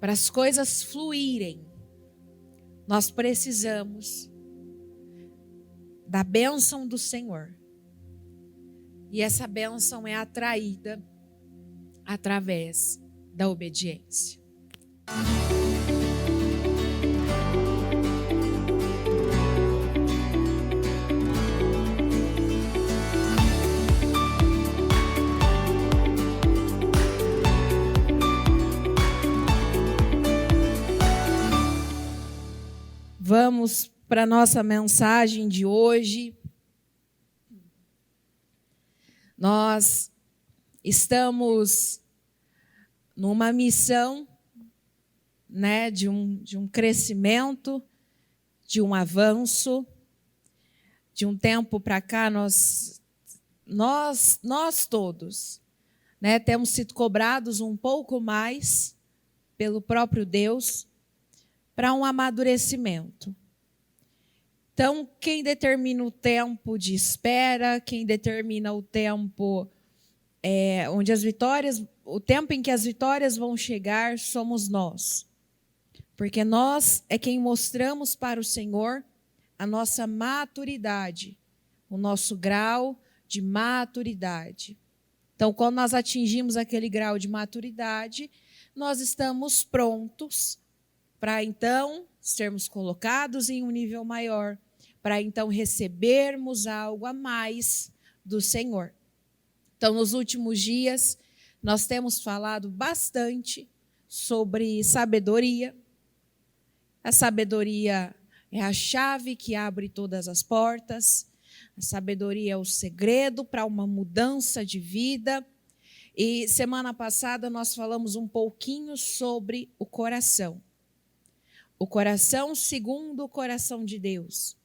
para as coisas fluírem, nós precisamos da bênção do Senhor. E essa bênção é atraída através da obediência. Vamos para a nossa mensagem de hoje. Nós estamos numa missão, né, de um crescimento, de um avanço. De um tempo para cá, nós todos, né, temos sido cobrados um pouco mais pelo próprio Deus para um amadurecimento. Então, quem determina o tempo de espera, quem determina o tempo onde as vitórias, o tempo em que as vitórias vão chegar, somos nós. Porque nós é quem mostramos para o Senhor a nossa maturidade, o nosso grau de maturidade. Então, quando nós atingimos aquele grau de maturidade, nós estamos prontos para então sermos colocados em um nível maior, para então recebermos algo a mais do Senhor. Então, nos últimos dias, nós temos falado bastante sobre sabedoria. A sabedoria é a chave que abre todas as portas. A sabedoria é o segredo para uma mudança de vida. E semana passada nós falamos um pouquinho sobre o coração. O coração segundo o coração de Deus.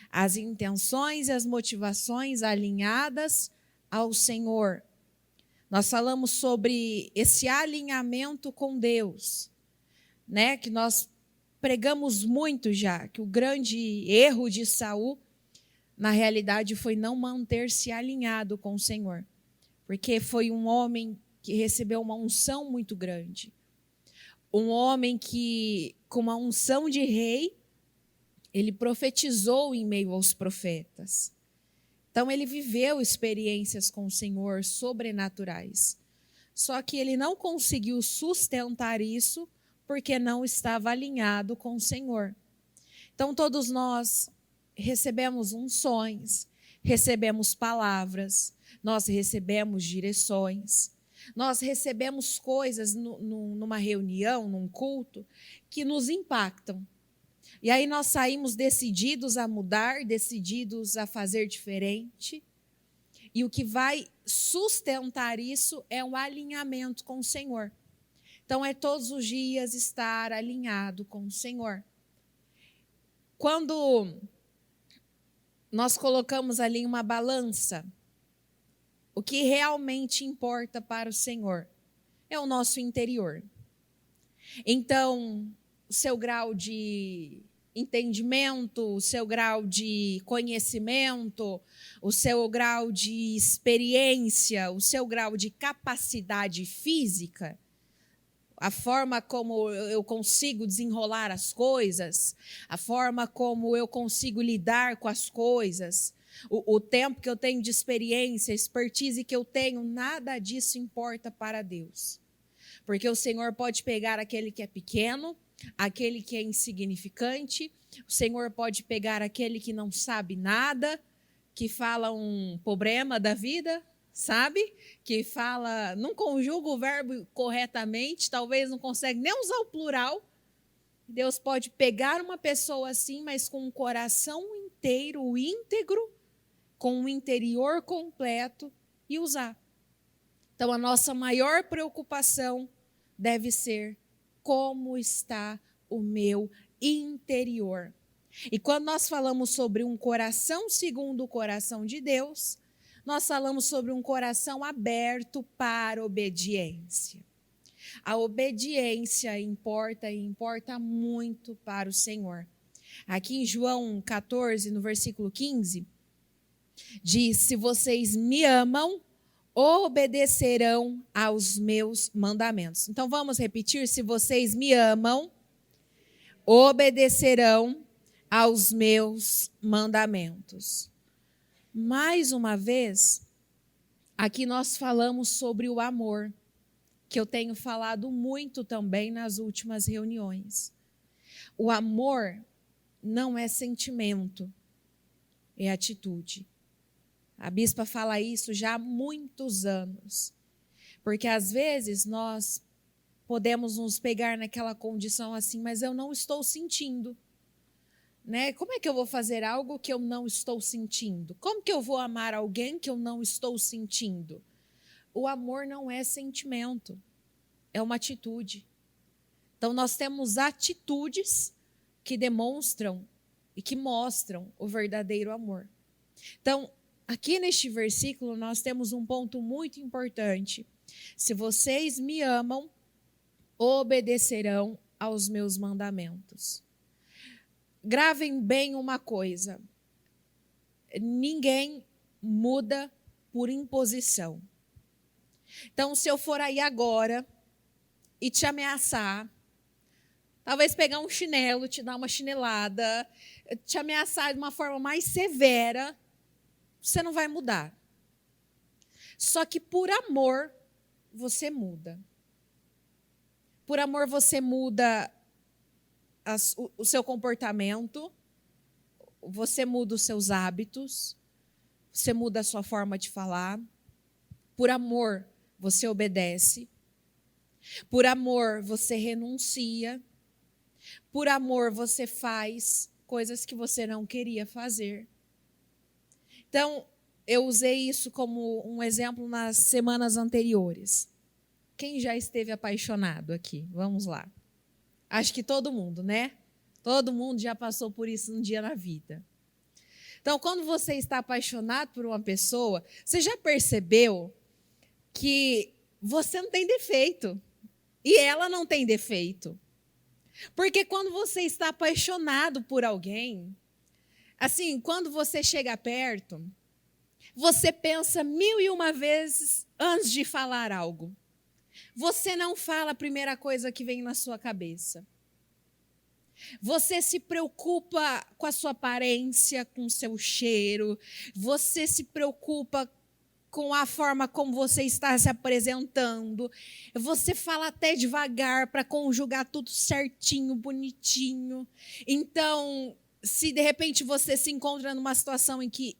As intenções e as motivações alinhadas ao Senhor. Nós falamos sobre esse alinhamento com Deus, né? Que nós pregamos muito já, que o grande erro de Saul, na realidade, foi não manter-se alinhado com o Senhor. Porque foi um homem que recebeu uma unção muito grande. Um homem que, com uma unção de rei, ele profetizou em meio aos profetas. Então, ele viveu experiências com o Senhor sobrenaturais. Só que ele não conseguiu sustentar isso porque não estava alinhado com o Senhor. Então, todos nós recebemos unções, recebemos palavras, nós recebemos direções, nós recebemos coisas numa reunião, num culto, que nos impactam. E aí nós saímos decididos a mudar, decididos a fazer diferente. E o que vai sustentar isso é um alinhamento com o Senhor. Então, é todos os dias estar alinhado com o Senhor. Quando nós colocamos ali uma balança, o que realmente importa para o Senhor é o nosso interior. Então, o seu grau de entendimento, o seu grau de conhecimento, o seu grau de experiência, o seu grau de capacidade física, a forma como eu consigo desenrolar as coisas, a forma como eu consigo lidar com as coisas, o tempo que eu tenho de experiência, a expertise que eu tenho, nada disso importa para Deus. Porque o Senhor pode pegar aquele que é pequeno, aquele que é insignificante, o Senhor pode pegar aquele que não sabe nada, que fala um problema da vida, sabe? Que fala, não conjuga o verbo corretamente, talvez não consegue nem usar o plural. Deus pode pegar uma pessoa assim, mas com um coração inteiro, íntegro, com um interior completo e usar. Então, a nossa maior preocupação deve ser como está o meu interior. E quando nós falamos sobre um coração segundo o coração de Deus, nós falamos sobre um coração aberto para obediência. A obediência importa e importa muito para o Senhor. Aqui em João 14, no versículo 15, diz: se vocês me amam, obedecerão aos meus mandamentos. Então vamos repetir: se vocês me amam, obedecerão aos meus mandamentos. Mais uma vez, aqui nós falamos sobre o amor, que eu tenho falado muito também nas últimas reuniões. O amor não é sentimento, é atitude. A bispa fala isso já há muitos anos, porque às vezes nós podemos nos pegar naquela condição assim, mas eu não estou sentindo. Né? Como é que eu vou fazer algo que eu não estou sentindo? Como que eu vou amar alguém que eu não estou sentindo? O amor não é sentimento, é uma atitude. Então nós temos atitudes que demonstram e que mostram o verdadeiro amor. Então, aqui neste versículo nós temos um ponto muito importante. Se vocês me amam, obedecerão aos meus mandamentos. Gravem bem uma coisa: ninguém muda por imposição. Então, se eu for aí agora e te ameaçar, talvez pegar um chinelo, te dar uma chinelada, te ameaçar de uma forma mais severa, você não vai mudar. Só que por amor, você muda. Por amor, você muda o seu comportamento, você muda os seus hábitos, você muda a sua forma de falar. Por amor, você obedece. Por amor, você renuncia. Por amor, você faz coisas que você não queria fazer. Então, eu usei isso como um exemplo nas semanas anteriores. Quem já esteve apaixonado aqui? Vamos lá. Acho que todo mundo, né? Todo mundo já passou por isso um dia na vida. Então, quando você está apaixonado por uma pessoa, você já percebeu que você não tem defeito e ela não tem defeito? Porque quando você está apaixonado por alguém, assim, quando você chega perto, você pensa 1001 vezes antes de falar algo. Você não fala a primeira coisa que vem na sua cabeça. Você se preocupa com a sua aparência, com o seu cheiro. Você se preocupa com a forma como você está se apresentando. Você fala até devagar para conjugar tudo certinho, bonitinho. Então, se de repente você se encontra numa situação em que,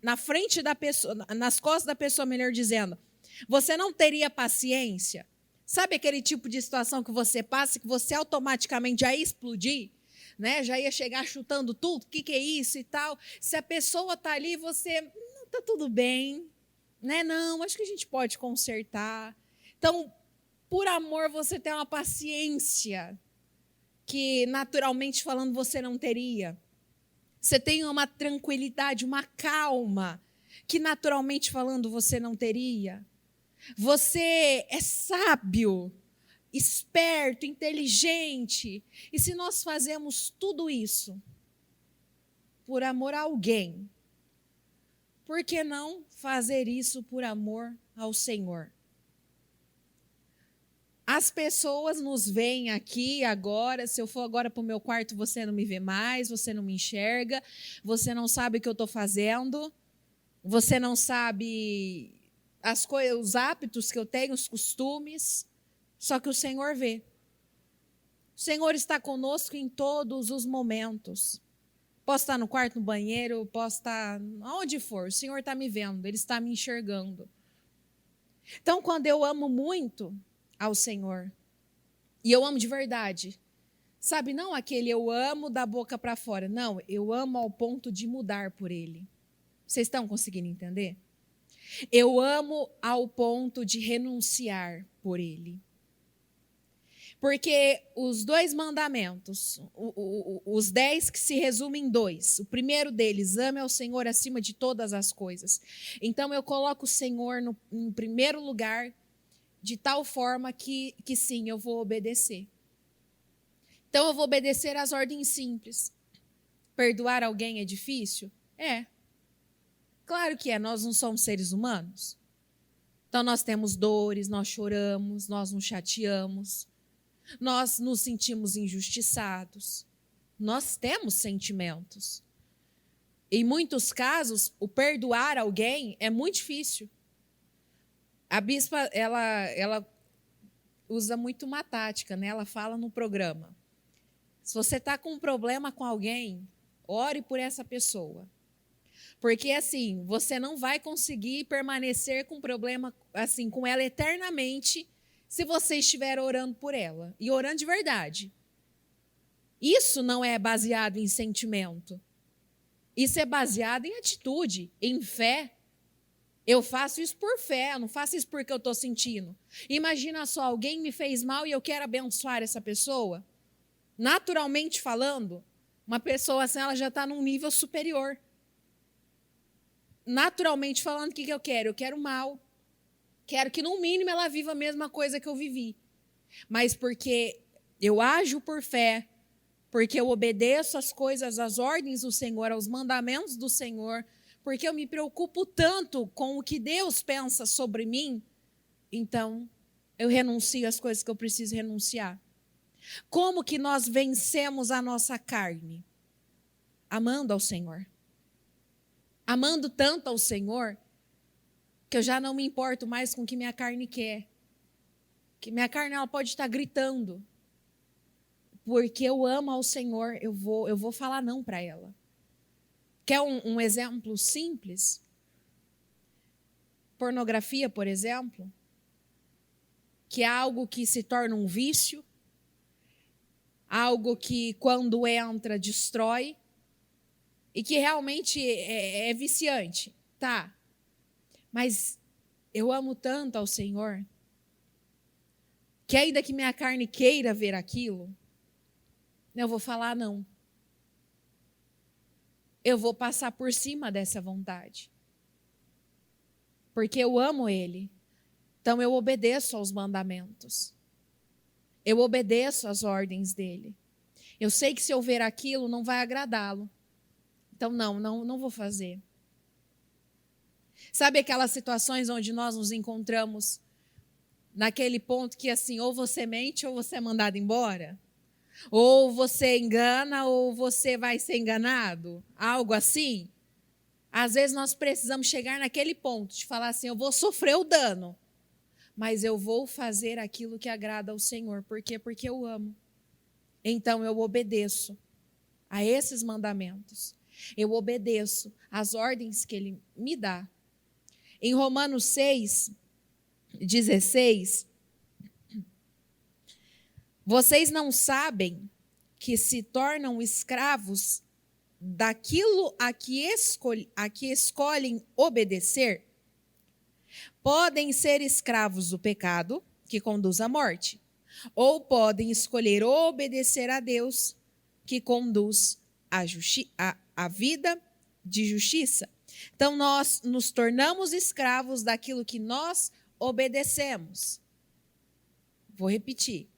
na frente da pessoa, nas costas da pessoa, melhor dizendo, você não teria paciência? Sabe aquele tipo de situação que você passa, que você automaticamente já ia explodir? Né? Já ia chegar chutando tudo? O que é isso e tal? Se a pessoa está ali, você, não, está tudo bem. Né? Não, acho que a gente pode consertar. Então, por amor, você tem uma paciência que, naturalmente falando, você não teria. Você tem uma tranquilidade, uma calma, que, naturalmente falando, você não teria. Você é sábio, esperto, inteligente. E se nós fazemos tudo isso por amor a alguém, por que não fazer isso por amor ao Senhor? As pessoas nos veem aqui agora. Se eu for agora para o meu quarto, você não me vê mais, você não me enxerga, você não sabe o que eu estou fazendo, você não sabe as coisas, os hábitos que eu tenho, os costumes, só que o Senhor vê. O Senhor está conosco em todos os momentos. Posso estar no quarto, no banheiro, posso estar onde for, o Senhor está me vendo, Ele está me enxergando. Então, quando eu amo muito ao Senhor, e eu amo de verdade, sabe, não aquele eu amo da boca para fora, não, eu amo ao ponto de mudar por Ele. Vocês estão conseguindo entender? Eu amo ao ponto de renunciar por Ele. Porque os 2 mandamentos, os 10 que se resumem em 2, o primeiro deles, ame ao Senhor acima de todas as coisas. Então eu coloco o Senhor em primeiro lugar, de tal forma que sim, eu vou obedecer. Então eu vou obedecer às ordens simples. Perdoar alguém é difícil? É. Claro que é, nós não somos seres humanos. Então nós temos dores, nós choramos, nós nos chateamos, nós nos sentimos injustiçados. Nós temos sentimentos. Em muitos casos, o perdoar alguém é muito difícil. A bispa, ela usa muito uma tática, né? Ela fala no programa. Se você está com um problema com alguém, ore por essa pessoa. Porque assim, você não vai conseguir permanecer com problema assim com ela eternamente se você estiver orando por ela. E orando de verdade. Isso não é baseado em sentimento. Isso é baseado em atitude, em fé. Eu faço isso por fé, eu não faço isso porque eu estou sentindo. Imagina só, alguém me fez mal e eu quero abençoar essa pessoa. Naturalmente falando, uma pessoa assim, ela já está num nível superior. Naturalmente falando, o que eu quero? Eu quero mal. Quero que, no mínimo, ela viva a mesma coisa que eu vivi. Mas porque eu ajo por fé, porque eu obedeço às coisas, às ordens do Senhor, aos mandamentos do Senhor, porque eu me preocupo tanto com o que Deus pensa sobre mim, então eu renuncio às coisas que eu preciso renunciar. Como que nós vencemos a nossa carne? Amando ao Senhor. Amando tanto ao Senhor, que eu já não me importo mais com o que minha carne quer. Que minha carne ela pode estar gritando. Porque eu amo ao Senhor, eu vou falar não para ela. Quer um exemplo simples? Pornografia, por exemplo, que é algo que se torna um vício, algo que quando entra destrói, e que realmente é viciante. Tá, mas eu amo tanto ao Senhor, que ainda que minha carne queira ver aquilo, eu vou falar não. Eu vou passar por cima dessa vontade. Porque eu amo Ele. Então eu obedeço aos mandamentos. Eu obedeço às ordens dEle. Eu sei que se eu ver aquilo, não vai agradá-lo. Então não vou fazer. Sabe aquelas situações onde nós nos encontramos naquele ponto que assim, ou você mente ou você é mandado embora? Ou você engana ou você vai ser enganado? Algo assim? Às vezes nós precisamos chegar naquele ponto de falar assim, eu vou sofrer o dano, mas eu vou fazer aquilo que agrada ao Senhor. Por quê? Porque eu amo. Então eu obedeço a esses mandamentos. Eu obedeço às ordens que Ele me dá. Em Romanos 6:16, vocês não sabem que se tornam escravos daquilo a que escolhem obedecer? Podem ser escravos do pecado, que conduz à morte, ou podem escolher obedecer a Deus, que conduz à vida de justiça. Então, nós nos tornamos escravos daquilo que nós obedecemos. Vou repetir.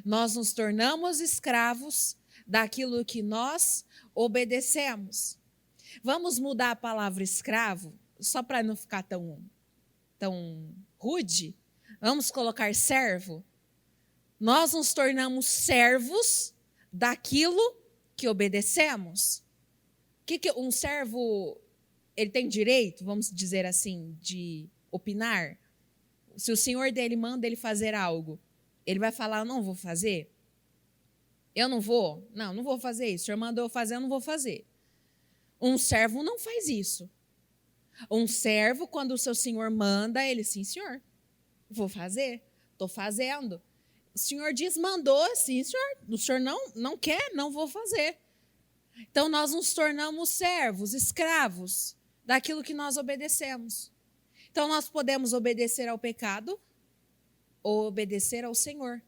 Nós nos tornamos escravos daquilo que nós obedecemos. Vamos mudar a palavra escravo, só para não ficar tão rude? Vamos colocar servo? Nós nos tornamos servos daquilo que obedecemos. Que um servo, ele tem direito, vamos dizer assim, de opinar? Se o senhor dele manda ele fazer algo, ele vai falar, eu não vou fazer? Eu não vou? Não vou fazer isso. O senhor mandou eu fazer, eu não vou fazer. Um servo não faz isso. Um servo, quando o seu senhor manda, ele, sim, senhor, vou fazer, estou fazendo. O senhor diz, mandou, sim, senhor. O senhor não quer, não vou fazer. Então, nós nos tornamos servos, escravos daquilo que nós obedecemos. Então, nós podemos obedecer ao pecado ou obedecer ao Senhor.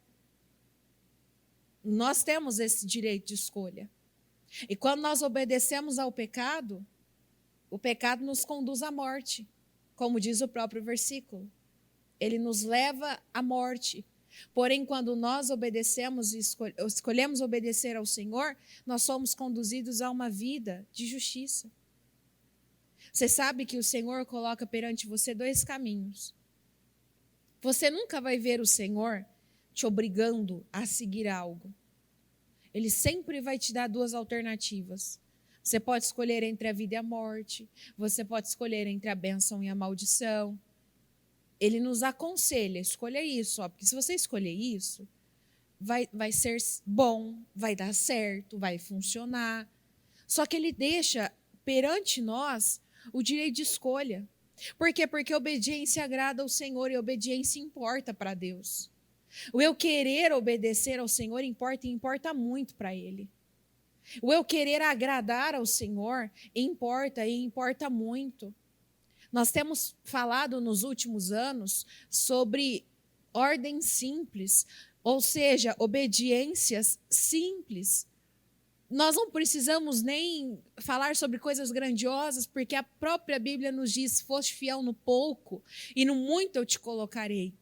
Nós temos esse direito de escolha. E quando nós obedecemos ao pecado, o pecado nos conduz à morte, como diz o próprio versículo. Ele nos leva à morte. Porém, quando nós obedecemos e escolhemos obedecer ao Senhor, nós somos conduzidos a uma vida de justiça. Você sabe que o Senhor coloca perante você dois caminhos. Você nunca vai ver o Senhor te obrigando a seguir algo. Ele sempre vai te dar duas alternativas. Você pode escolher entre a vida e a morte. Você pode escolher entre a bênção e a maldição. Ele nos aconselha, escolha isso, ó, porque se você escolher isso, vai ser bom, vai dar certo, vai funcionar. Só que ele deixa perante nós o direito de escolha. Por quê? Porque obediência agrada ao Senhor e obediência importa para Deus. O eu querer obedecer ao Senhor importa e importa muito para Ele. O eu querer agradar ao Senhor importa e importa muito. Nós temos falado nos últimos anos sobre ordem simples, ou seja, obediências simples. Nós não precisamos nem falar sobre coisas grandiosas, porque a própria Bíblia nos diz: foste fiel no pouco, e no muito eu te colocarei.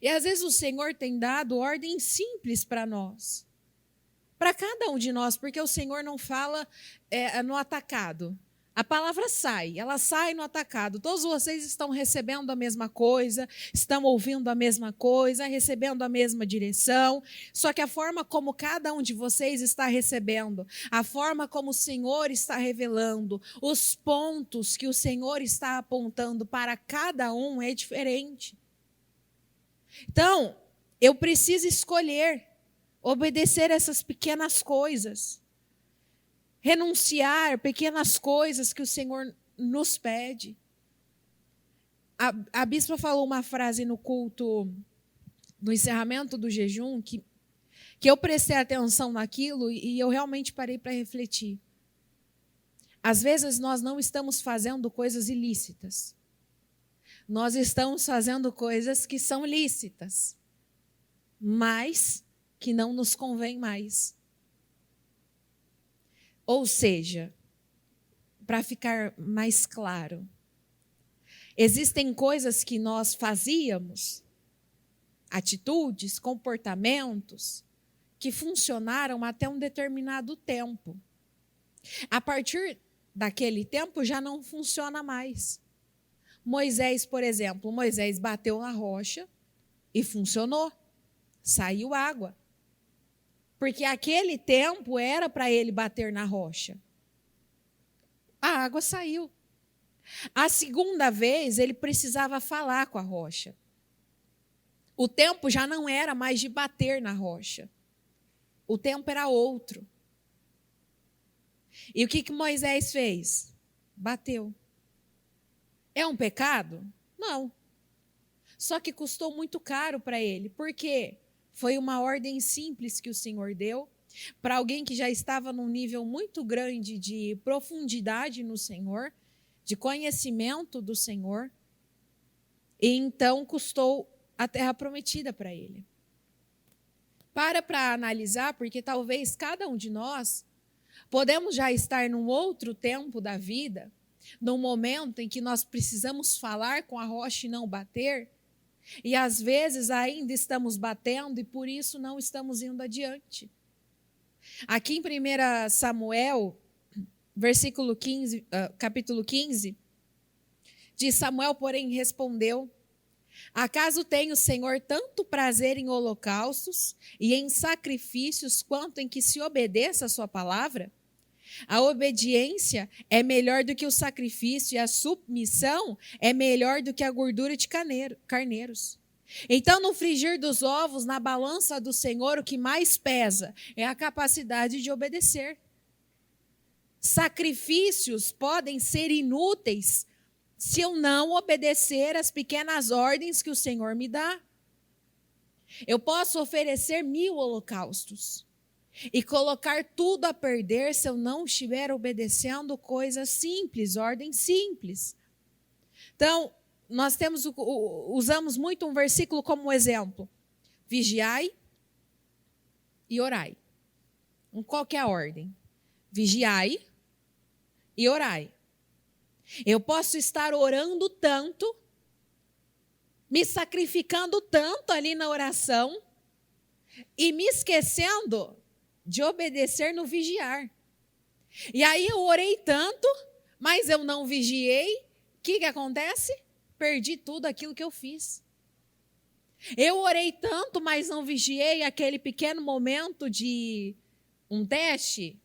E às vezes o Senhor tem dado ordens simples para nós, para cada um de nós, porque o Senhor não fala no atacado. A palavra sai, ela sai no atacado. Todos vocês estão recebendo a mesma coisa, estão ouvindo a mesma coisa, recebendo a mesma direção. Só que a forma como cada um de vocês está recebendo, a forma como o Senhor está revelando, os pontos que o Senhor está apontando para cada um é diferente. Então, eu preciso escolher obedecer essas pequenas coisas. Renunciar pequenas coisas que o Senhor nos pede. A bispa falou uma frase no culto, no encerramento do jejum, que eu prestei atenção naquilo e eu realmente parei para refletir. Às vezes nós não estamos fazendo coisas ilícitas. Nós estamos fazendo coisas que são lícitas, mas que não nos convém mais. Ou seja, para ficar mais claro, existem coisas que nós fazíamos, atitudes, comportamentos, que funcionaram até um determinado tempo. A partir daquele tempo já não funciona mais. Moisés, por exemplo, Moisés bateu na rocha e funcionou, saiu água. Porque aquele tempo era para ele bater na rocha. A água saiu. A segunda vez, ele precisava falar com a rocha. O tempo já não era mais de bater na rocha. O tempo era outro. E o que Moisés fez? Bateu. É um pecado? Não. Só que custou muito caro para ele. Por quê? Foi uma ordem simples que o Senhor deu para alguém que já estava num nível muito grande de profundidade no Senhor, de conhecimento do Senhor, e então custou a terra prometida para ele. Para analisar, porque talvez cada um de nós podemos já estar num outro tempo da vida, num momento em que nós precisamos falar com a rocha e não bater, e às vezes ainda estamos batendo e por isso não estamos indo adiante. Aqui em 1 Samuel, capítulo 15, diz: Samuel, porém, respondeu: acaso tem o Senhor tanto prazer em holocaustos e em sacrifícios quanto em que se obedeça a sua palavra? A obediência é melhor do que o sacrifício e a submissão é melhor do que a gordura de carneiros. Então, no frigir dos ovos, na balança do Senhor, o que mais pesa é a capacidade de obedecer. Sacrifícios podem ser inúteis se eu não obedecer às pequenas ordens que o Senhor me dá. Eu posso oferecer 1000 holocaustos e colocar tudo a perder se eu não estiver obedecendo coisas simples, ordens simples. Então, nós usamos muito um versículo como exemplo: vigiai e orai. Qual que é a ordem? Vigiai e orai. Eu posso estar orando tanto, me sacrificando tanto ali na oração e me esquecendo de obedecer no vigiar. E aí eu orei tanto, mas eu não vigiei. O que acontece? Perdi tudo aquilo que eu fiz. Eu orei tanto, mas não vigiei aquele pequeno momento de um teste,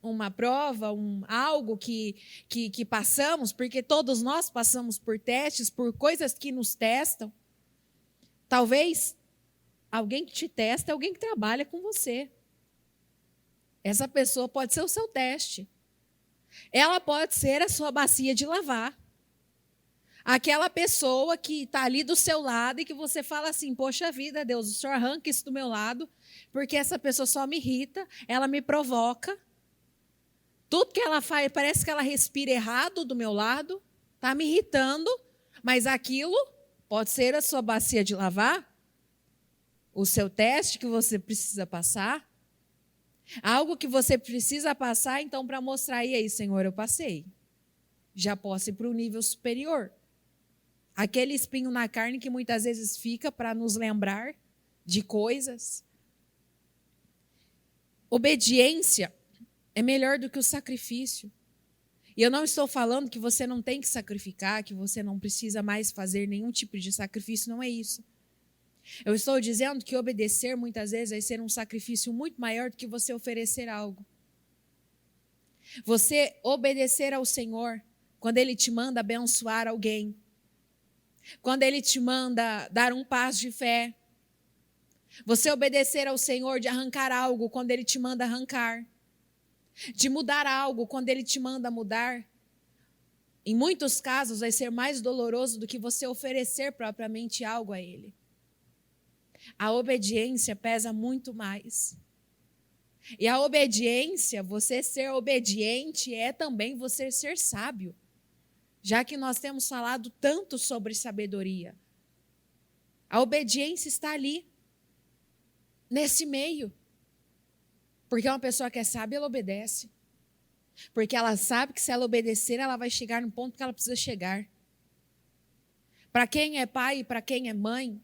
uma prova, algo que passamos, porque todos nós passamos por testes, por coisas que nos testam. Talvez alguém que te testa é alguém que trabalha com você. Essa pessoa pode ser o seu teste. Ela pode ser a sua bacia de lavar. Aquela pessoa que está ali do seu lado e que você fala assim, poxa vida, Deus, o Senhor arranca isso do meu lado, porque essa pessoa só me irrita, ela me provoca. Tudo que ela faz, parece que ela respira errado do meu lado, está me irritando, mas aquilo pode ser a sua bacia de lavar, o seu teste que você precisa passar, algo que você precisa passar, então, para mostrar, e aí, Senhor, eu passei. Já posso ir para o nível superior. Aquele espinho na carne que muitas vezes fica para nos lembrar de coisas. Obediência é melhor do que o sacrifício. E eu não estou falando que você não tem que sacrificar, que você não precisa mais fazer nenhum tipo de sacrifício, não é isso. Eu estou dizendo que obedecer muitas vezes vai ser um sacrifício muito maior do que você oferecer algo. Você obedecer ao Senhor quando Ele te manda abençoar alguém, quando Ele te manda dar um passo de fé, você obedecer ao Senhor de arrancar algo quando Ele te manda arrancar, de mudar algo quando Ele te manda mudar, em muitos casos vai ser mais doloroso do que você oferecer propriamente algo a Ele. A obediência pesa muito mais. E a obediência, você ser obediente é também você ser sábio. Já que nós temos falado tanto sobre sabedoria. A obediência está ali, nesse meio. Porque uma pessoa que é sábia, ela obedece. Porque ela sabe que se ela obedecer, ela vai chegar no ponto que ela precisa chegar. Para quem é pai e para quem é mãe,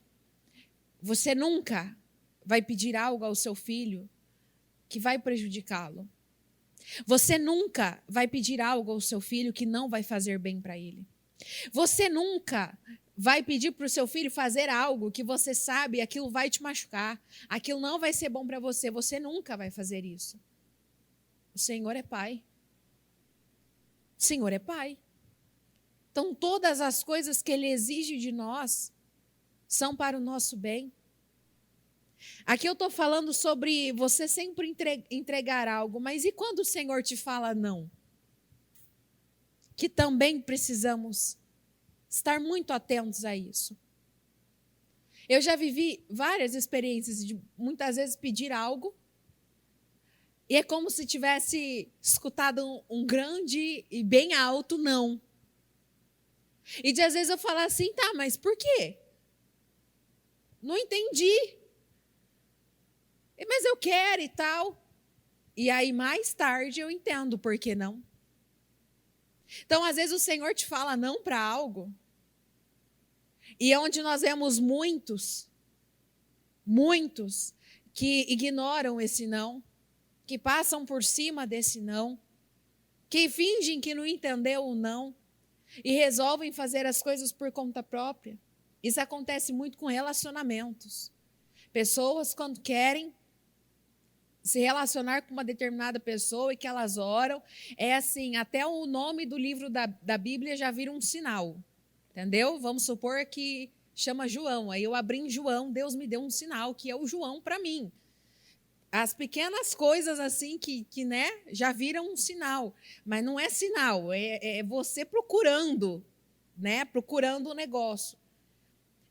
você nunca vai pedir algo ao seu filho que vai prejudicá-lo. Você nunca vai pedir algo ao seu filho que não vai fazer bem para ele. Você nunca vai pedir para o seu filho fazer algo que você sabe aquilo vai te machucar, aquilo não vai ser bom para você. Você nunca vai fazer isso. O Senhor é pai. O Senhor é pai. Então, todas as coisas que Ele exige de nós são para o nosso bem. Aqui eu estou falando sobre você sempre entregar algo, mas e quando o Senhor te fala não? Que também precisamos estar muito atentos a isso. Eu já vivi várias experiências de muitas vezes pedir algo e é como se tivesse escutado um grande e bem alto não. E de às vezes eu falar assim, tá, mas por quê? Não entendi. Mas eu quero e tal. E aí, mais tarde, eu entendo por que não. Então, às vezes, o Senhor te fala não para algo. E é onde nós vemos muitos que ignoram esse não, que passam por cima desse não, que fingem que não entendeu o não e resolvem fazer as coisas por conta própria. Isso acontece muito com relacionamentos. Pessoas, quando querem se relacionar com uma determinada pessoa e que elas oram, é assim, até o nome do livro da Bíblia já vira um sinal, entendeu? Vamos supor que chama João, aí eu abri em João, Deus me deu um sinal, que é o João para mim. As pequenas coisas assim que né, já viram um sinal, mas não é sinal, é você procurando, né, procurando o negócio.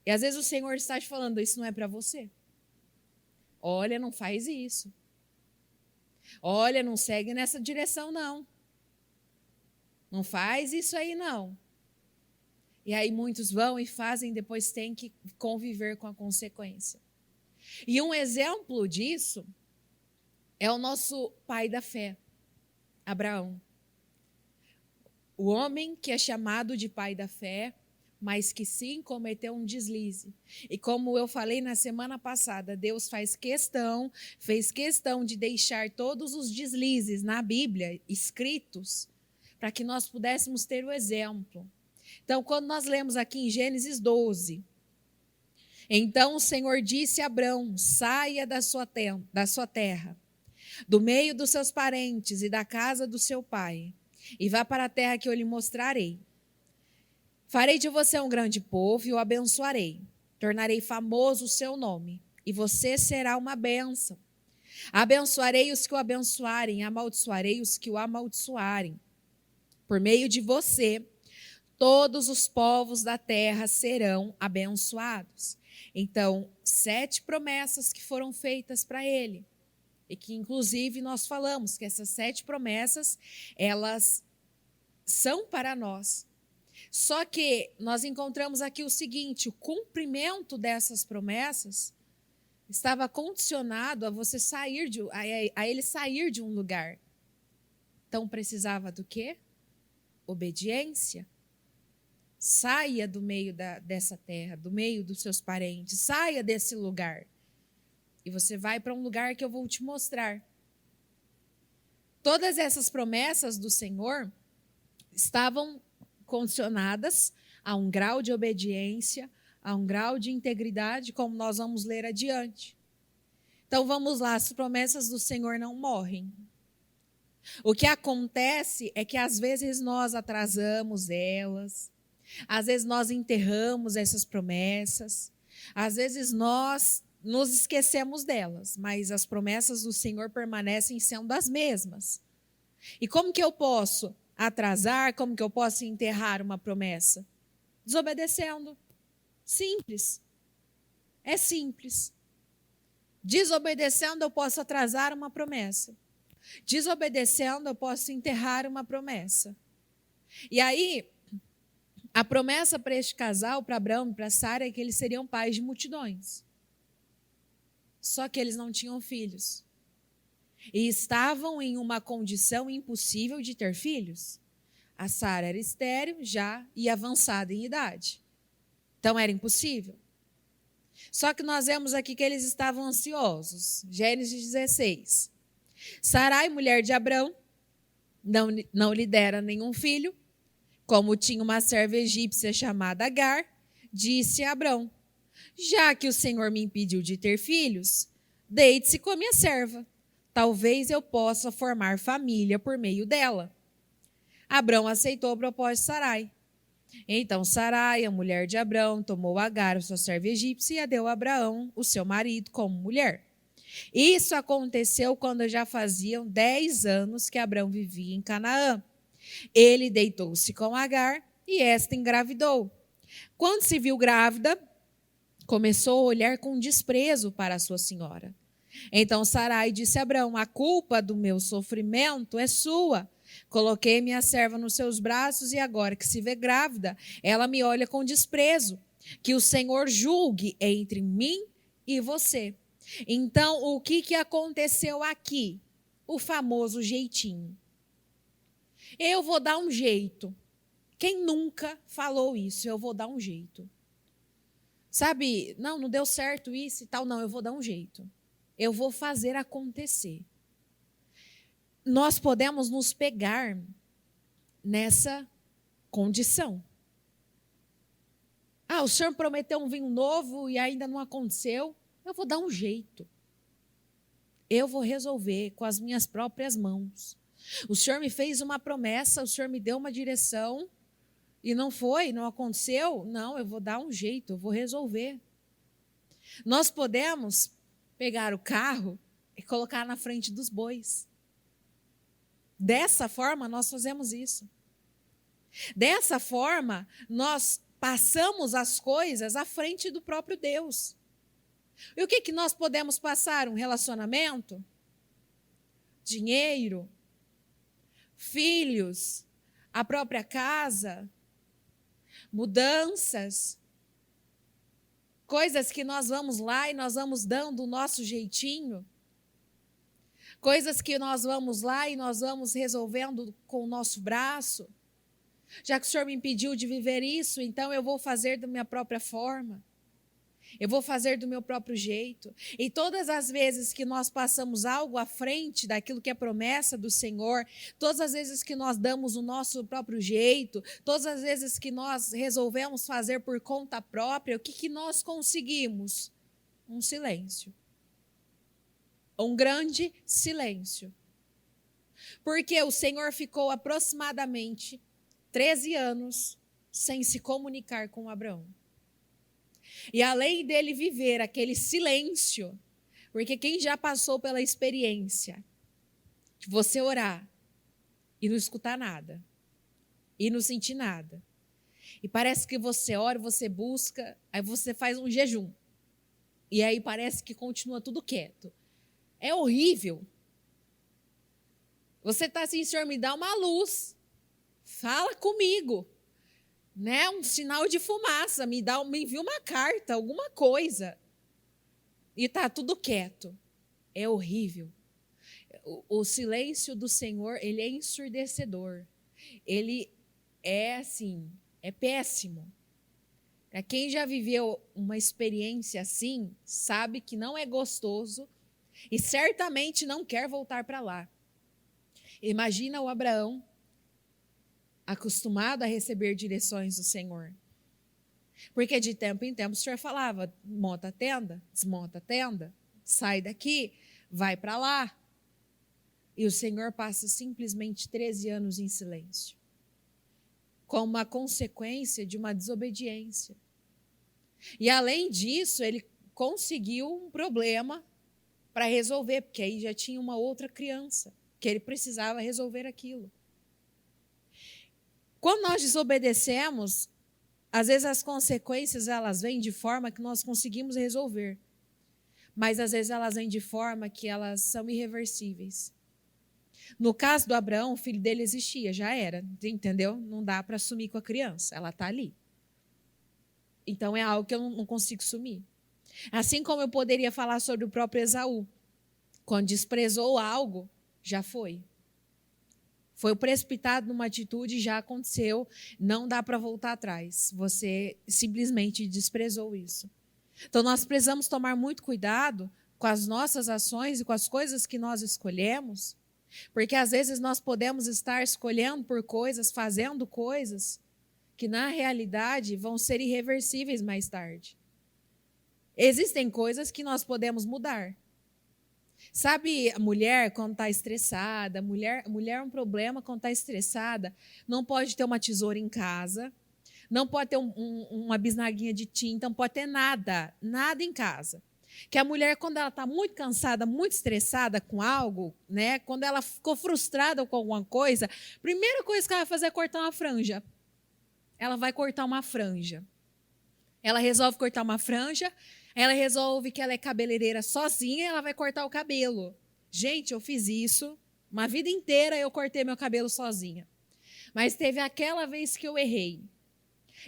E às vezes o Senhor está te falando, isso não é para você. Olha, não faz isso. Olha, não segue nessa direção, não. Não faz isso aí, não. E aí muitos vão e fazem, depois têm que conviver com a consequência. E um exemplo disso é o nosso pai da fé, Abraão. O homem que é chamado de pai da fé, mas que sim cometeu um deslize. E como eu falei na semana passada, Deus fez questão de deixar todos os deslizes na Bíblia escritos para que nós pudéssemos ter o exemplo. Então, quando nós lemos aqui em Gênesis 12, Então o Senhor disse a Abrão: saia da sua terra, do meio dos seus parentes e da casa do seu pai, e vá para a terra que eu lhe mostrarei. Farei de você um grande povo e o abençoarei. Tornarei famoso o seu nome, e você será uma bênção. Abençoarei os que o abençoarem, e amaldiçoarei os que o amaldiçoarem. Por meio de você, todos os povos da terra serão abençoados. Então, 7 promessas que foram feitas para ele. E que, inclusive, nós falamos que essas 7 promessas, elas são para nós. Só que nós encontramos aqui o seguinte: o cumprimento dessas promessas estava condicionado a você sair a ele sair de um lugar. Então precisava do quê? Obediência. Saia do meio dessa terra, do meio dos seus parentes, saia desse lugar. E você vai para um lugar que eu vou te mostrar. Todas essas promessas do Senhor estavam condicionadas a um grau de obediência, a um grau de integridade, como nós vamos ler adiante. Então vamos lá, as promessas do Senhor não morrem. O que acontece é que às vezes nós atrasamos elas, às vezes nós enterramos essas promessas, às vezes nós nos esquecemos delas, mas as promessas do Senhor permanecem sendo as mesmas. E como que eu posso atrasar, como que eu posso enterrar uma promessa? Desobedecendo. Simples. É simples. Desobedecendo, eu posso atrasar uma promessa. Desobedecendo, eu posso enterrar uma promessa. E aí, a promessa para este casal, para Abraão e para Sara, é que eles seriam pais de multidões. Só que eles não tinham filhos. E estavam em uma condição impossível de ter filhos. A Sara era estéril já e avançada em idade. Então era impossível. Só que nós vemos aqui que eles estavam ansiosos. Gênesis 16. Sarai, mulher de Abrão, não lhe dera nenhum filho. Como tinha uma serva egípcia chamada Agar, disse a Abrão: já que o Senhor me impediu de ter filhos, deite-se com a minha serva. Talvez eu possa formar família por meio dela. Abrão aceitou a proposta de Sarai. Então Sarai, a mulher de Abrão, tomou Agar, sua serva egípcia, e a deu a Abraão, o seu marido, como mulher. Isso aconteceu quando já faziam 10 anos que Abrão vivia em Canaã. Ele deitou-se com Agar e esta engravidou. Quando se viu grávida, começou a olhar com desprezo para sua senhora. Então Sarai disse a Abrão: a culpa do meu sofrimento é sua. Coloquei minha serva nos seus braços e agora que se vê grávida, ela me olha com desprezo. Que o Senhor julgue entre mim e você. Então, o que aconteceu aqui? O famoso jeitinho. Eu vou dar um jeito. Quem nunca falou isso? Eu vou dar um jeito. Sabe, não deu certo isso e tal. Não, eu vou dar um jeito. Eu vou fazer acontecer. Nós podemos nos pegar nessa condição. O Senhor prometeu um vinho novo e ainda não aconteceu. Eu vou dar um jeito. Eu vou resolver com as minhas próprias mãos. O Senhor me fez uma promessa, o Senhor me deu uma direção e não foi, não aconteceu. Não, eu vou dar um jeito, eu vou resolver. Nós podemos pegar o carro e colocar na frente dos bois. Dessa forma, nós fazemos isso. Dessa forma, nós passamos as coisas à frente do próprio Deus. E o que nós podemos passar? Um relacionamento? Dinheiro? Filhos? A própria casa? Mudanças? Coisas que nós vamos lá e nós vamos dando o nosso jeitinho? Coisas que nós vamos lá e nós vamos resolvendo com o nosso braço? Já que o Senhor me impediu de viver isso, então eu vou fazer da minha própria forma. Eu vou fazer do meu próprio jeito. E todas as vezes que nós passamos algo à frente daquilo que é promessa do Senhor, todas as vezes que nós damos o nosso próprio jeito, todas as vezes que nós resolvemos fazer por conta própria, o que nós conseguimos? Um silêncio. Um grande silêncio. Porque o Senhor ficou aproximadamente 13 anos sem se comunicar com Abraão. E além dele viver aquele silêncio, porque quem já passou pela experiência de você orar e não escutar nada, e não sentir nada, e parece que você ora, você busca, aí você faz um jejum, e aí parece que continua tudo quieto. É horrível. Você está assim, Senhor, me dá uma luz, fala comigo. Né? Um sinal de fumaça, me envia uma carta, alguma coisa. E está tudo quieto. É horrível. O silêncio do Senhor, ele é ensurdecedor. Ele é assim, é péssimo. Para quem já viveu uma experiência assim, sabe que não é gostoso e certamente não quer voltar para lá. Imagina o Abraão, acostumado a receber direções do Senhor. Porque de tempo em tempo o Senhor falava, monta a tenda, desmonta a tenda, sai daqui, vai para lá. E o Senhor passa simplesmente 13 anos em silêncio, como uma consequência de uma desobediência. E além disso, ele conseguiu um problema para resolver, porque aí já tinha uma outra criança, que ele precisava resolver aquilo. Quando nós desobedecemos, às vezes as consequências elas vêm de forma que nós conseguimos resolver. Mas às vezes elas vêm de forma que elas são irreversíveis. No caso do Abraão, o filho dele existia, já era, entendeu? Não dá para sumir com a criança, ela está ali. Então é algo que eu não consigo sumir. Assim como eu poderia falar sobre o próprio Esaú. Quando desprezou algo, já foi. Foi precipitado numa atitude, já aconteceu, não dá para voltar atrás. Você simplesmente desprezou isso. Então, nós precisamos tomar muito cuidado com as nossas ações e com as coisas que nós escolhemos, porque às vezes nós podemos estar escolhendo por coisas, fazendo coisas, que na realidade vão ser irreversíveis mais tarde. Existem coisas que nós podemos mudar. Sabe, a mulher, quando está estressada, mulher é um problema quando está estressada, não pode ter uma tesoura em casa, não pode ter uma bisnaguinha de tinta, não pode ter nada em casa. Que a mulher, quando ela está muito cansada, muito estressada com algo, né, quando ela ficou frustrada com alguma coisa, a primeira coisa que ela vai fazer é cortar uma franja. Ela vai cortar uma franja. Ela resolve cortar uma franja, ela resolve que ela é cabeleireira sozinha, ela vai cortar o cabelo. Gente, eu fiz isso, uma vida inteira eu cortei meu cabelo sozinha. Mas teve aquela vez que eu errei.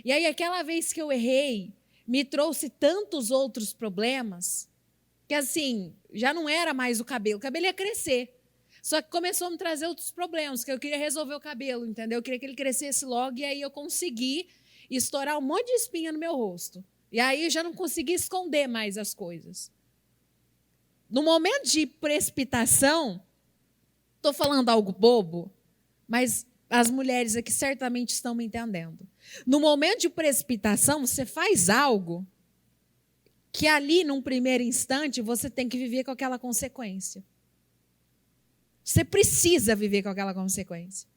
E aí, aquela vez que eu errei, me trouxe tantos outros problemas, que assim, já não era mais o cabelo ia crescer. Só que começou a me trazer outros problemas, que eu queria resolver o cabelo, entendeu? Eu queria que ele crescesse logo, e aí eu consegui estourar um monte de espinha no meu rosto. E aí eu já não consegui esconder mais as coisas. No momento de precipitação, estou falando algo bobo, mas as mulheres aqui certamente estão me entendendo. No momento de precipitação, você faz algo que ali, num primeiro instante, você tem que viver com aquela consequência. Você precisa viver com aquela consequência.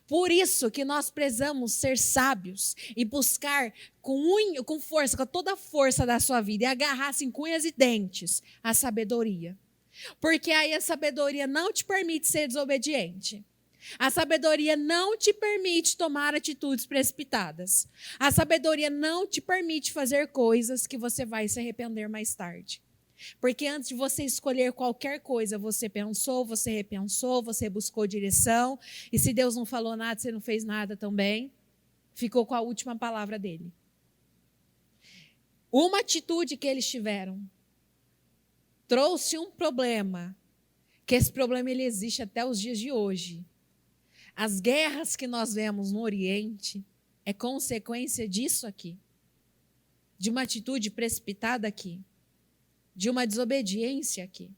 Por isso que nós precisamos ser sábios e buscar com força, com toda a força da sua vida, e agarrar assim, com unhas e dentes a sabedoria. Porque aí a sabedoria não te permite ser desobediente. A sabedoria não te permite tomar atitudes precipitadas. A sabedoria não te permite fazer coisas que você vai se arrepender mais tarde. Porque antes de você escolher qualquer coisa, você pensou, você repensou, você buscou direção. E se Deus não falou nada, você não fez nada também, ficou com a última palavra dele. Uma atitude que eles tiveram trouxe um problema, que esse problema ele existe até os dias de hoje. As guerras que nós vemos no Oriente é consequência disso aqui. de uma atitude precipitada aqui, de uma desobediência aqui.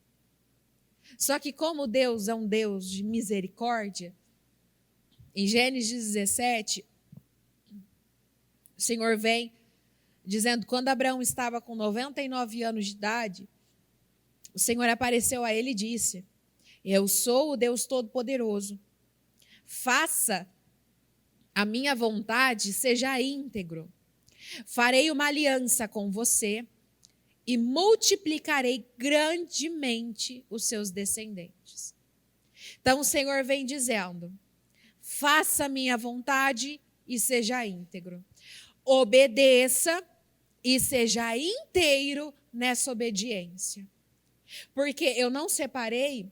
Só que como Deus é um Deus de misericórdia, em Gênesis 17, o Senhor vem dizendo, quando Abraão estava com 99 anos de idade, o Senhor apareceu a ele e disse, eu sou o Deus Todo-Poderoso, faça a minha vontade, seja íntegro. Farei uma aliança com você e multiplicarei grandemente os seus descendentes. Então o Senhor vem dizendo, faça a minha vontade e seja íntegro. Obedeça e seja inteiro nessa obediência. Porque eu não separei,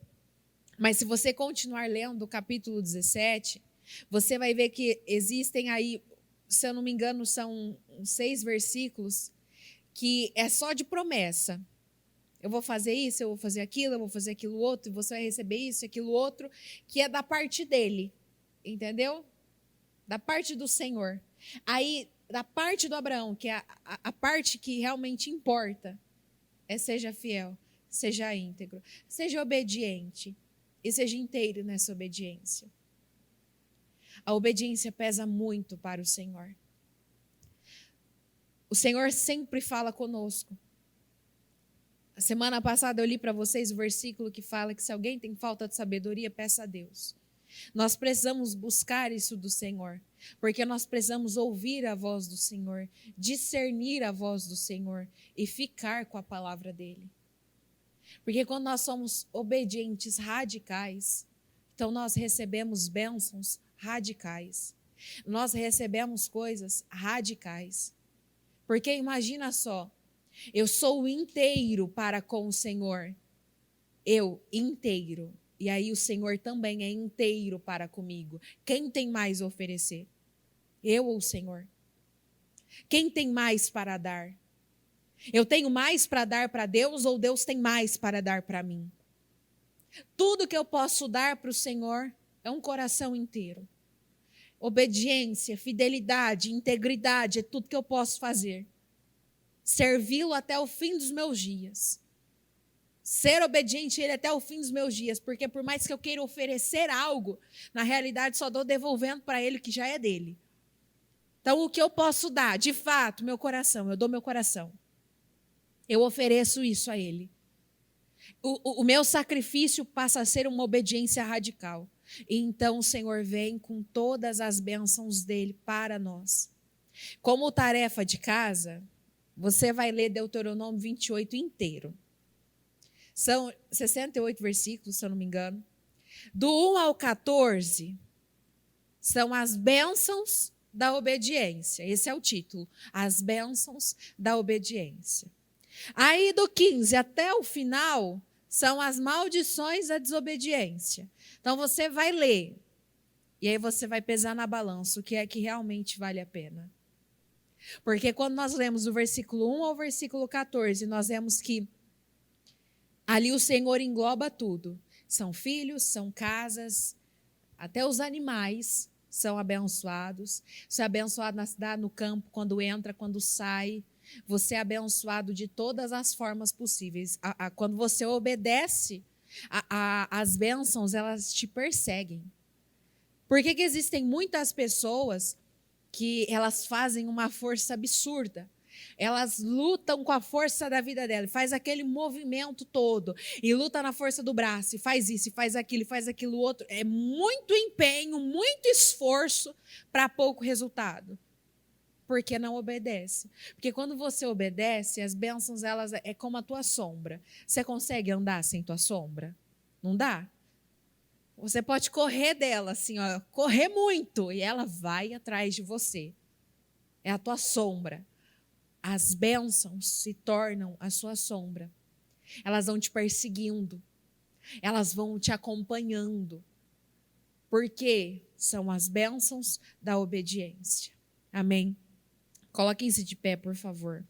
mas se você continuar lendo o capítulo 17, você vai ver que existem aí, se eu não me engano, são 6 versículos, que é só de promessa. Eu vou fazer isso, eu vou fazer aquilo, eu vou fazer aquilo outro, e você vai receber isso, aquilo outro, que é da parte dele, entendeu? Da parte do Senhor. Aí, da parte do Abraão, que é a parte que realmente importa, é seja fiel, seja íntegro, seja obediente e seja inteiro nessa obediência. A obediência pesa muito para o Senhor. O Senhor sempre fala conosco. A semana passada eu li para vocês o versículo que fala que se alguém tem falta de sabedoria, peça a Deus. Nós precisamos buscar isso do Senhor, porque nós precisamos ouvir a voz do Senhor, discernir a voz do Senhor e ficar com a palavra dele. Porque quando nós somos obedientes radicais, então nós recebemos bênçãos radicais. Nós recebemos coisas radicais. Porque imagina só, eu sou inteiro para com o Senhor. Eu inteiro. E aí o Senhor também é inteiro para comigo. Quem tem mais a oferecer? Eu ou o Senhor? Quem tem mais para dar? Eu tenho mais para dar para Deus ou Deus tem mais para dar para mim? Tudo que eu posso dar para o Senhor é um coração inteiro. Obediência, fidelidade, integridade é tudo que eu posso fazer. Servi-lo até o fim dos meus dias. Ser obediente a ele até o fim dos meus dias, porque por mais que eu queira oferecer algo, na realidade só dou devolvendo para ele que já é dele. Então o que eu posso dar, de fato, meu coração, eu dou meu coração. Eu ofereço isso a ele. O meu sacrifício passa a ser uma obediência radical. E então o Senhor vem com todas as bênçãos dele para nós. Como tarefa de casa, você vai ler Deuteronômio 28 inteiro. São 68 versículos, se eu não me engano. Do 1 ao 14, são as bênçãos da obediência. Esse é o título, as bênçãos da obediência. Aí do 15 até o final, são as maldições da desobediência. Então você vai ler, e aí você vai pesar na balança o que é que realmente vale a pena. Porque quando nós lemos do versículo 1 ao versículo 14, nós vemos que ali o Senhor engloba tudo. São filhos, são casas, até os animais são abençoados. Você é abençoado na cidade, no campo, quando entra, quando sai. Você é abençoado de todas as formas possíveis. Quando você obedece, as bênçãos, elas te perseguem. Por que existem muitas pessoas que elas fazem uma força absurda? Elas lutam com a força da vida dela, faz aquele movimento todo, e luta na força do braço, e faz isso, e faz aquilo outro. É muito empenho, muito esforço para pouco resultado. Porque não obedece. Porque quando você obedece, as bênçãos, elas é como a tua sombra. Você consegue andar sem tua sombra? Não dá? Você pode correr dela, assim, ó, correr muito, e ela vai atrás de você. É a tua sombra. As bênçãos se tornam a sua sombra. Elas vão te perseguindo. Elas vão te acompanhando. Porque são as bênçãos da obediência. Amém? Coloquem-se de pé, por favor.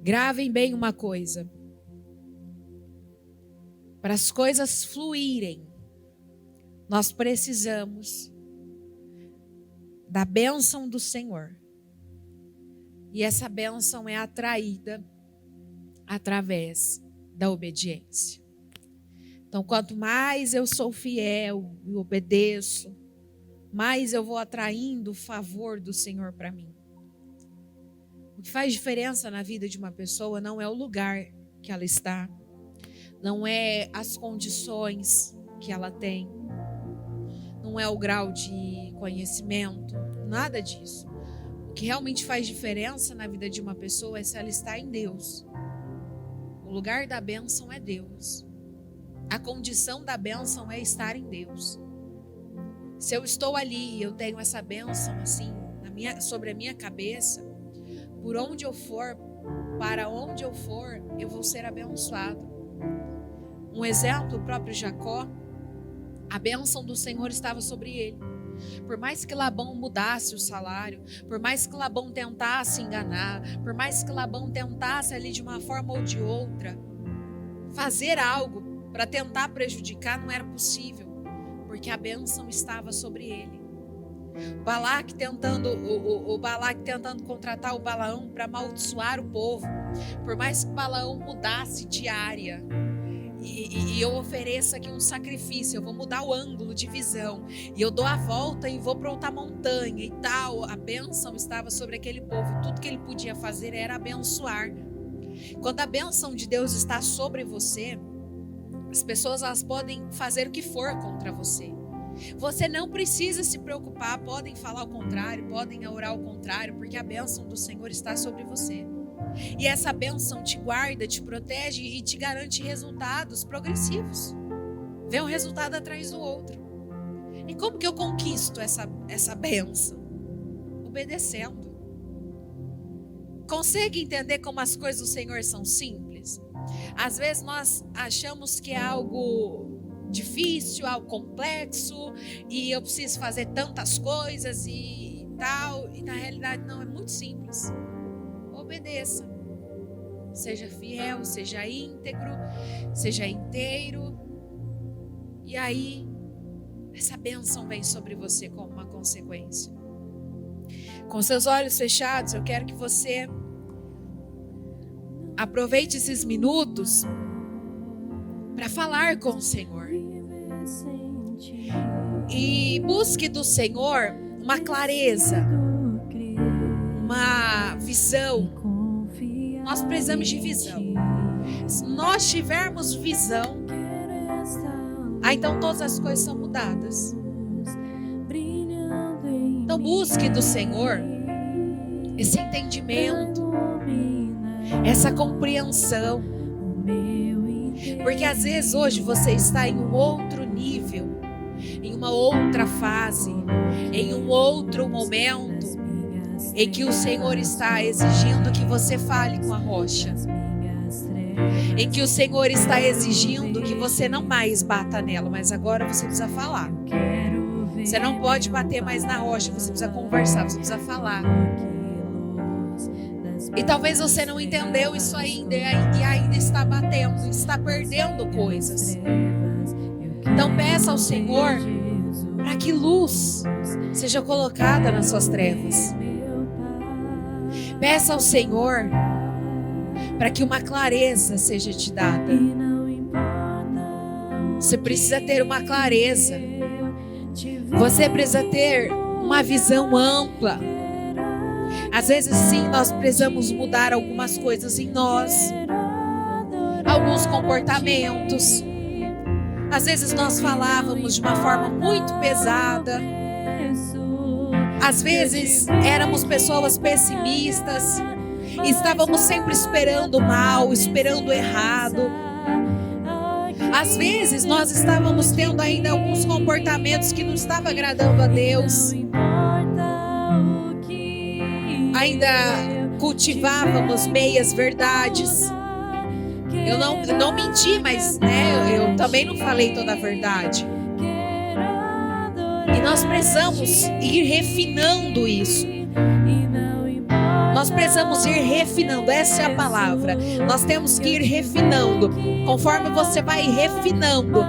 Gravem bem uma coisa. Para as coisas fluírem, nós precisamos da bênção do Senhor. E essa bênção é atraída através da obediência. Então, quanto mais eu sou fiel e obedeço, mais eu vou atraindo o favor do Senhor para mim. O que faz diferença na vida de uma pessoa não é o lugar que ela está, não é as condições que ela tem, não é o grau de conhecimento, nada disso. O que realmente faz diferença na vida de uma pessoa é se ela está em Deus. O lugar da bênção é Deus. A condição da bênção é estar em Deus. Se eu estou ali e eu tenho essa bênção assim sobre a minha cabeça, por onde eu for, para onde eu for, eu vou ser abençoado. Um exemplo, o próprio Jacó, a bênção do Senhor estava sobre ele. Por mais que Labão mudasse o salário, por mais que Labão tentasse enganar, por mais que Labão tentasse ali de uma forma ou de outra fazer algo para tentar prejudicar, não era possível, porque a bênção estava sobre ele. O Balaque tentando contratar o Balaão para amaldiçoar o povo, por mais que Balaão mudasse de área, e eu ofereço aqui um sacrifício, eu vou mudar o ângulo de visão, e eu dou a volta e vou para outra montanha e tal, a bênção estava sobre aquele povo, e tudo que ele podia fazer era abençoar. Quando a bênção de Deus está sobre você, as pessoas elas podem fazer o que for contra você. Você não precisa se preocupar, podem falar o contrário, podem orar o contrário, porque a bênção do Senhor está sobre você. E essa bênção te guarda, te protege e te garante resultados progressivos. Vem um resultado atrás do outro. E como que eu conquisto essa bênção? Obedecendo. Consegue entender como as coisas do Senhor são simples? Às vezes nós achamos que é algo difícil, algo complexo, e eu preciso fazer tantas coisas e tal, e na realidade não, é muito simples. Obedeça, seja fiel, seja íntegro, seja inteiro, e aí essa bênção vem sobre você como uma consequência. Com seus olhos fechados, eu quero que você aproveite esses minutos para falar com o Senhor e busque do Senhor uma clareza, uma visão. Nós precisamos de visão. Se nós tivermos visão, então todas as coisas são mudadas. Então busque do Senhor esse entendimento, essa compreensão, porque às vezes hoje você está em um outro nível, em uma outra fase, em um outro momento, em que o Senhor está exigindo que você fale com a rocha, em que o Senhor está exigindo que você não mais bata nela, mas agora você precisa falar. Você não pode bater mais na rocha, você precisa conversar, você precisa falar. E talvez você não entendeu isso ainda e ainda está batendo, está perdendo coisas. Então peça ao Senhor para que luz seja colocada nas suas trevas. Peça ao Senhor para que uma clareza seja te dada. Você precisa ter uma clareza. Você precisa ter uma visão ampla. Às vezes sim, nós precisamos mudar algumas coisas em nós, alguns comportamentos. Às vezes nós falávamos de uma forma muito pesada. Às vezes éramos pessoas pessimistas, estávamos sempre esperando mal, esperando errado. Às vezes nós estávamos tendo ainda alguns comportamentos que não estavam agradando a Deus. Ainda cultivávamos meias verdades. Eu não menti, mas eu também não falei toda a verdade. E nós precisamos ir refinando isso. Nós precisamos ir refinando, essa é a palavra. Nós temos que ir refinando. Conforme você vai refinando,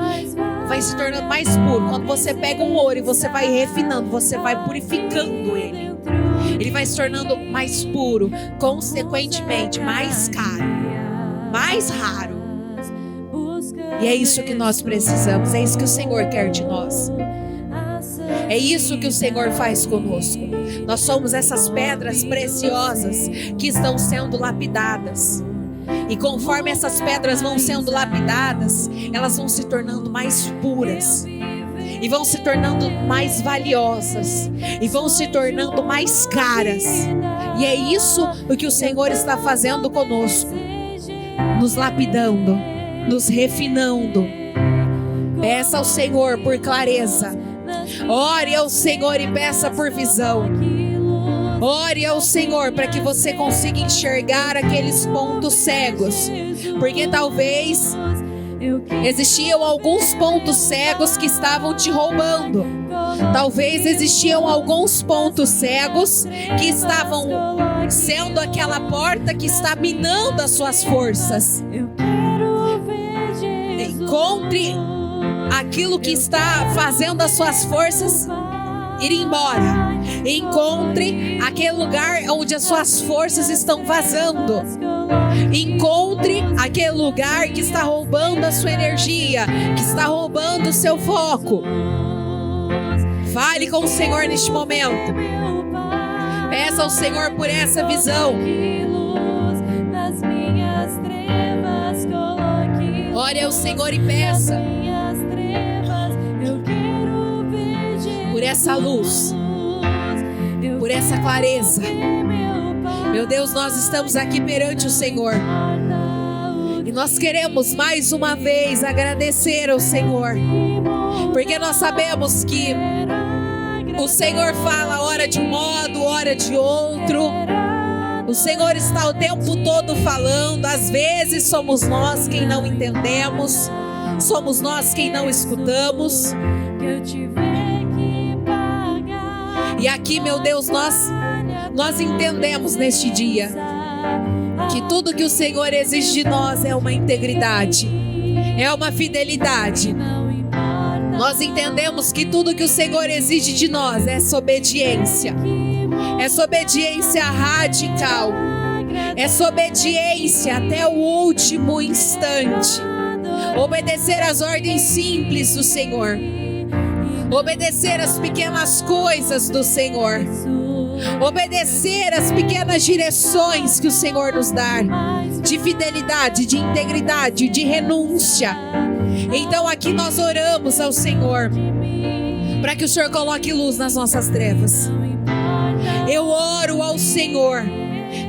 vai se tornando mais puro. Quando você pega um ouro e você vai refinando, você vai purificando ele vai se tornando mais puro, consequentemente mais caro, mais raro. E é isso que nós precisamos, é isso que o Senhor quer de nós. É isso que o Senhor faz conosco. Nós somos essas pedras preciosas que estão sendo lapidadas. E conforme essas pedras vão sendo lapidadas, elas vão se tornando mais puras. E vão se tornando mais valiosas. E vão se tornando mais caras. E é isso o que o Senhor está fazendo conosco. Nos lapidando, nos refinando. Peça ao Senhor por clareza. Ore ao Senhor e peça por visão. Ore ao Senhor para que você consiga enxergar aqueles pontos cegos. Porque talvez existiam alguns pontos cegos que estavam te roubando. Talvez existiam alguns pontos cegos que estavam sendo aquela porta que está minando as suas forças. Encontre aquilo que está fazendo as suas forças ir embora. Encontre aquele lugar onde as suas forças estão vazando. Encontre aquele lugar que está roubando a sua energia, que está roubando o seu foco. Fale com o Senhor neste momento. Peça ao Senhor por essa visão. Ore ao Senhor e peça por essa luz, por essa clareza. Meu Deus, nós estamos aqui perante o Senhor e nós queremos mais uma vez agradecer ao Senhor, porque nós sabemos que o Senhor fala hora de um modo, hora de outro. O Senhor está o tempo todo falando. Às vezes somos nós quem não entendemos, somos nós quem não escutamos. E aqui, meu Deus, nós entendemos neste dia que tudo que o Senhor exige de nós é uma integridade, é uma fidelidade. Nós entendemos que tudo que o Senhor exige de nós é essa obediência. Essa obediência radical. Essa obediência até o último instante. Obedecer às ordens simples do Senhor. Obedecer às pequenas coisas do Senhor. Obedecer às pequenas direções que o Senhor nos dá. De fidelidade, de integridade, de renúncia. Então aqui nós oramos ao Senhor para que o Senhor coloque luz nas nossas trevas. Eu oro ao Senhor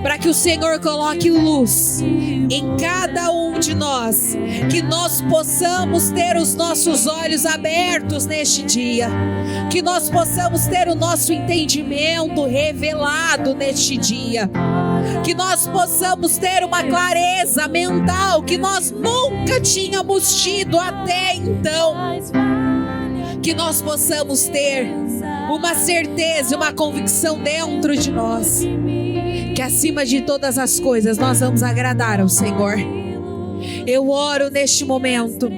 para que o Senhor coloque luz em cada um de nós, que nós possamos ter os nossos olhos abertos neste dia, que nós possamos ter o nosso entendimento revelado neste dia, que nós possamos ter uma clareza mental que nós nunca tínhamos tido até então, que nós possamos ter uma certeza, uma convicção dentro de nós, que acima de todas as coisas nós vamos agradar ao Senhor. Eu oro neste momento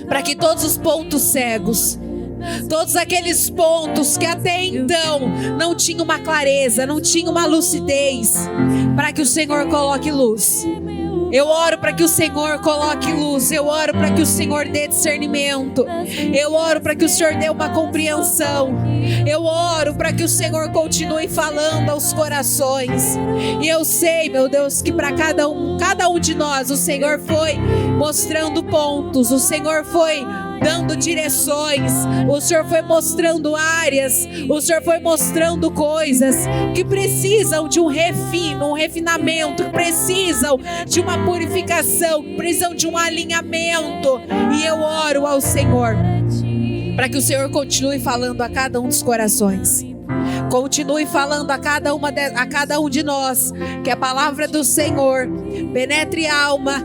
para que todos os pontos cegos, todos aqueles pontos que até então não tinham uma clareza, não tinham uma lucidez, para que o Senhor coloque luz. Eu oro para que o Senhor coloque luz. Eu oro para que o Senhor dê discernimento. Eu oro para que o Senhor dê uma compreensão. Eu oro para que o Senhor continue falando aos corações. E eu sei, meu Deus, que para cada um de nós, o Senhor foi mostrando pontos. O Senhor foi dando direções, o Senhor foi mostrando áreas, o Senhor foi mostrando coisas que precisam de um refino, um refinamento, que precisam de uma purificação, que precisam de um alinhamento. E eu oro ao Senhor para que o Senhor continue falando a cada um dos corações. Continue falando a cada um de nós, que a palavra do Senhor penetre a alma,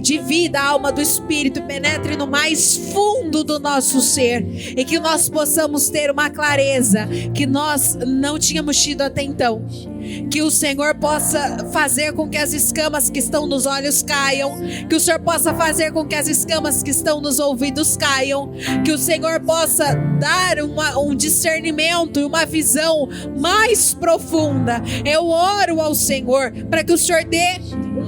divida a alma do Espírito, penetre no mais fundo do nosso ser, e que nós possamos ter uma clareza que nós não tínhamos tido até então. Que o Senhor possa fazer com que as escamas que estão nos olhos caiam. Que o Senhor possa fazer com que as escamas que estão nos ouvidos caiam. Que o Senhor possa dar um discernimento e uma visão mais profunda. Eu oro ao Senhor para que o Senhor dê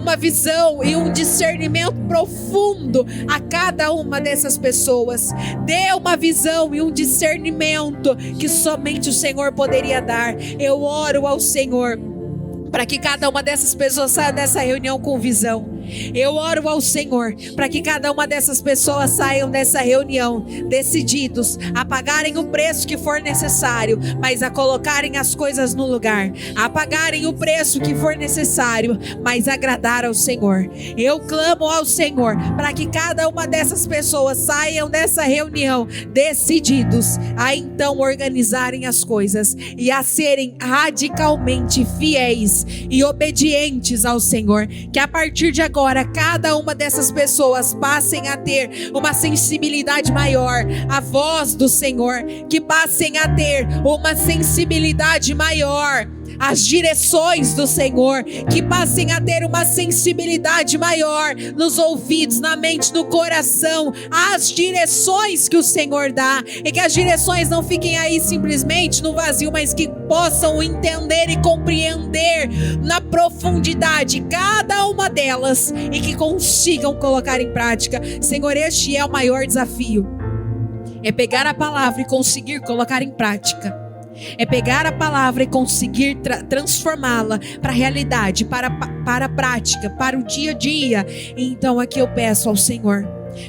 uma visão e um discernimento profundo a cada uma dessas pessoas. Dê uma visão e um discernimento que somente o Senhor poderia dar. Eu oro ao Senhor para que cada uma dessas pessoas saia dessa reunião com visão. Eu oro ao Senhor para que cada uma dessas pessoas saiam dessa reunião decididos a pagarem o preço que for necessário, mas a colocarem as coisas no lugar, a pagarem o preço que for necessário, mas agradar ao Senhor. Eu clamo ao Senhor para que cada uma dessas pessoas saiam dessa reunião decididos a então organizarem as coisas e a serem radicalmente fiéis e obedientes ao Senhor. Que a partir de agora cada uma dessas pessoas passem a ter uma sensibilidade maior à voz do Senhor, que passem a ter uma sensibilidade maior às direções do Senhor, que passem a ter uma sensibilidade maior nos ouvidos, na mente, no coração, às direções que o Senhor dá, e que as direções não fiquem aí simplesmente no vazio, mas que possam entender e compreender na profundidade cada uma delas e que consigam colocar em prática. Senhor, este é o maior desafio, é pegar a palavra e conseguir colocar em prática. É pegar a palavra e conseguir transformá-la para a realidade, para a prática, para o dia a dia. Então aqui eu peço ao Senhor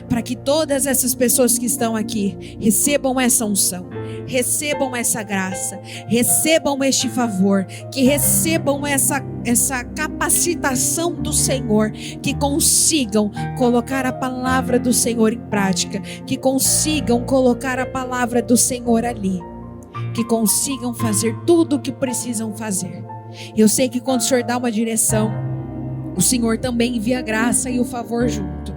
para que todas essas pessoas que estão aqui recebam essa unção, recebam essa graça, recebam este favor, que recebam essa capacitação do Senhor, que consigam colocar a palavra do Senhor em prática, que consigam colocar a palavra do Senhor ali, que consigam fazer tudo o que precisam fazer. Eu sei que quando o Senhor dá uma direção, o Senhor também envia a graça e o favor junto.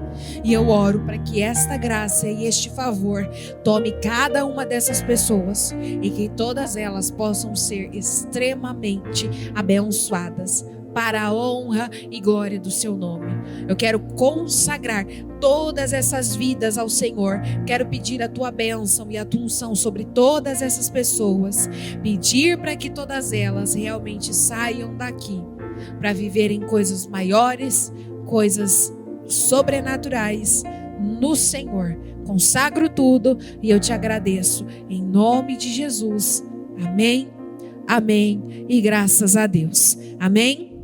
E eu oro para que esta graça e este favor tome cada uma dessas pessoas e que todas elas possam ser extremamente abençoadas para a honra e glória do seu nome. Eu quero consagrar todas essas vidas ao Senhor. Quero pedir a tua bênção e a tua unção sobre todas essas pessoas. Pedir para que todas elas realmente saiam daqui para viverem coisas maiores, coisas sobrenaturais no Senhor. Consagro tudo e eu te agradeço em nome de Jesus. Amém, amém e graças a Deus. Amém.